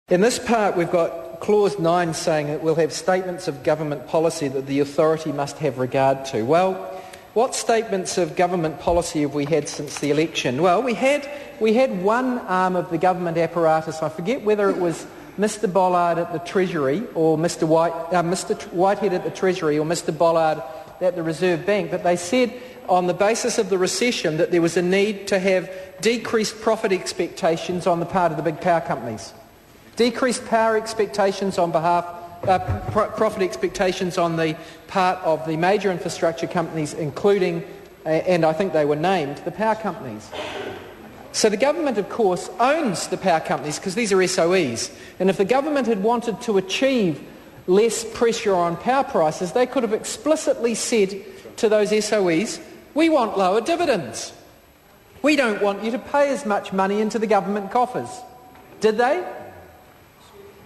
In this part, we've got clause 9 saying that we'll have statements of government policy that the authority must have regard to. Well, what statements of government policy have we had since the election? Well, we had one arm of the government apparatus. I forget whether it was Mr. Bollard at the Treasury or Mr. Whitehead at the Treasury or Mr. Bollard at the Reserve Bank, but they said on the basis of the recession that there was a need to have decreased profit expectations on the part of the big power companies. Decreased power expectations on profit expectations on the part of the major infrastructure companies, including, and I think they were named, the power companies. So the government, of course, owns the power companies because these are SOEs. And if the government had wanted to achieve less pressure on power prices, they could have explicitly said to those SOEs, we want lower dividends. We don't want you to pay as much money into the government coffers. Did they?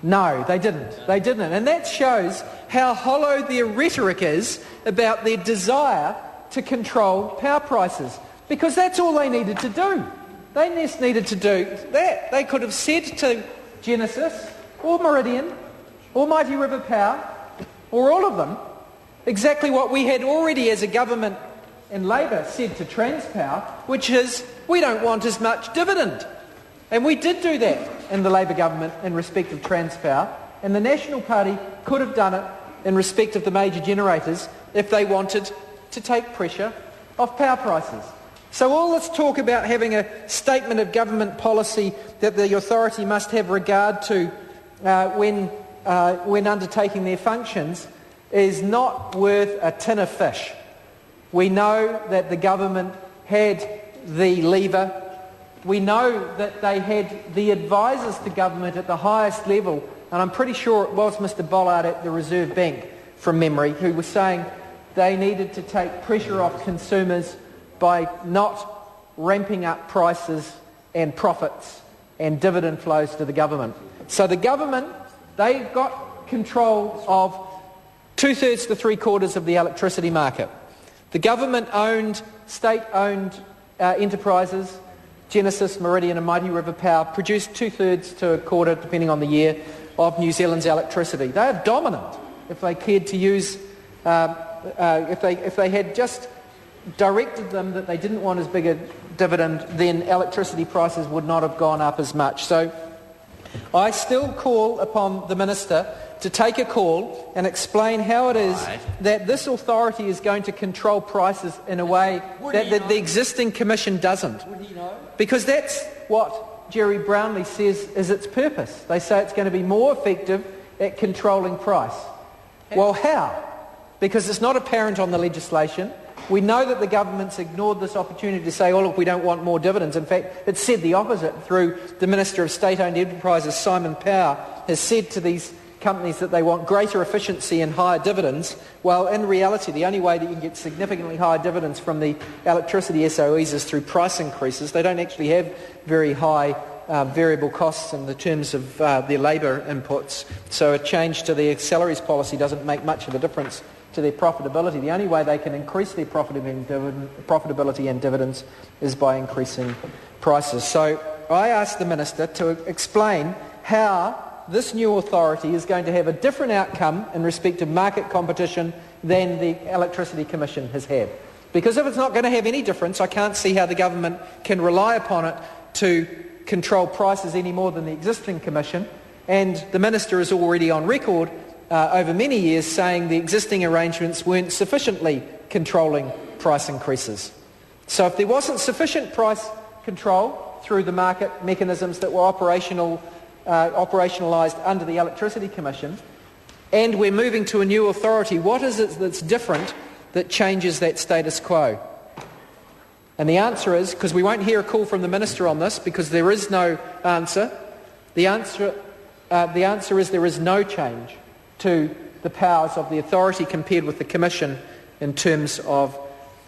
No, they didn't. They didn't. And that shows how hollow their rhetoric is about their desire to control power prices. Because that's all they needed to do. They just needed to do that. They could have said to Genesis, or Meridian, or Mighty River Power, or all of them, exactly what we had already as a government in Labour said to Transpower, which is, we don't want as much dividend. And we did do that in the Labour government in respect of Transpower, and the National Party could have done it in respect of the major generators if they wanted to take pressure off power prices. So all this talk about having a statement of government policy that the authority must have regard to when undertaking their functions is not worth a tin of fish. We know that the government had the lever. We know that they had the advisors to government at the highest level, and I'm pretty sure it was Mr. Bollard at the Reserve Bank, from memory, who was saying they needed to take pressure off consumers by not ramping up prices and profits and dividend flows to the government. So the government, they got control of 2/3 to 3/4 of the electricity market. The government-owned, state-owned enterprises, Genesis, Meridian and Mighty River Power, produce 2/3 to 1/4, depending on the year, of New Zealand's electricity. They are dominant. If they cared to use, if they had just directed them that they didn't want as big a dividend, then electricity prices would not have gone up as much. So I still call upon the Minister to take a call and explain how it is that this authority is going to control prices in a way that the existing Commission doesn't. Because that's what Jerry Brownlee says is its purpose. They say it's going to be more effective at controlling price. Well, how? Because it's not apparent on the legislation. We know that the government's ignored this opportunity to say, oh look, we don't want more dividends. In fact, it's said the opposite through the Minister of State-Owned Enterprises, Simon Power, has said to these companies that they want greater efficiency and higher dividends. Well, in reality, the only way that you can get significantly higher dividends from the electricity SOEs is through price increases. They don't actually have very high variable costs in the terms of their labour inputs, so a change to their salaries policy doesn't make much of a difference to their profitability. The only way they can increase their profitability and dividends is by increasing prices. So I asked the Minister to explain how this new authority is going to have a different outcome in respect of market competition than the Electricity Commission has had. Because if it's not going to have any difference, I can't see how the government can rely upon it to control prices any more than the existing Commission. And the Minister is already on record over many years saying the existing arrangements weren't sufficiently controlling price increases. So if there wasn't sufficient price control through the market mechanisms that were operationalised under the Electricity Commission, and we're moving to a new authority, what is it that's different that changes that status quo? And the answer is, because we won't hear a call from the Minister on this because there is no answer, the answer is there is no change to the powers of the authority compared with the Commission in terms of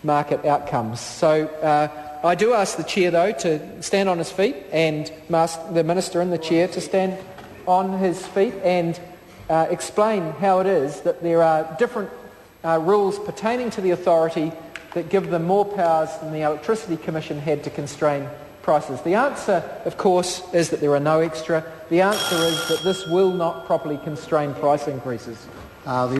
market outcomes. So I do ask the Chair, though, to stand on his feet and ask the Minister and the Chair to stand on his feet and explain how it is that there are different rules pertaining to the authority that give them more powers than the Electricity Commission had to constrain prices? The answer, of course, is that there are no extra. The answer is that this will not properly constrain price increases.